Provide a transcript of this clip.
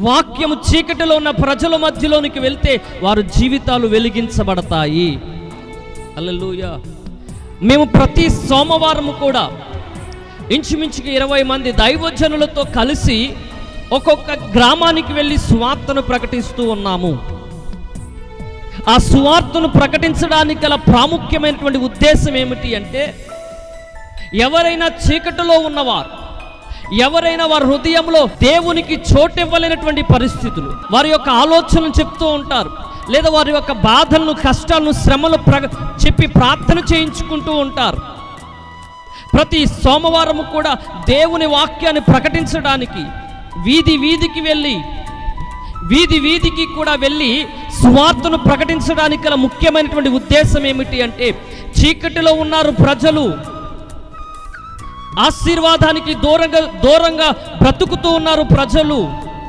వాక్యము చీకటిలో ఉన్న ప్రజల మధ్యలోనికి వెళ్తే వారి జీవితాలు వెలిగించబడతాయి. హల్లెలూయా. మేము ప్రతి సోమవారము కూడా ఇంచుమించుగా 20 మంది దైవజనులతో కలిసి ఒక్కొక్క గ్రామానికి వెళ్ళి సువార్తను ప్రకటిస్తూ ఉన్నాము. ఆ సువార్తను ప్రకటించడానికి గల ప్రాముఖ్యమైనటువంటి ఉద్దేశం ఏమిటి అంటే, ఎవరైనా చీకటిలో ఉన్నవారు, ఎవరైనా వారి హృదయంలో దేవునికి చోటివ్వలేనటువంటి పరిస్థితులు, వారి యొక్క ఆలోచనలు చెప్తూ ఉంటారు, లేదా వారి యొక్క బాధలను, కష్టాలను, శ్రమలు చెప్పి ప్రార్థన చేయించుకుంటూ ఉంటారు. ప్రతి సోమవారము కూడా దేవుని వాక్యాన్ని ప్రకటించడానికి వీధి వీధికి కూడా వెళ్ళి సువార్తను ప్రకటించడానికి గల ముఖ్యమైనటువంటి ఉద్దేశం ఏమిటి అంటే, చీకటిలో ఉన్నారు ప్రజలు, ఆశీర్వాదానికి దూరంగా బ్రతుకుతూ ఉన్నారు ప్రజలు,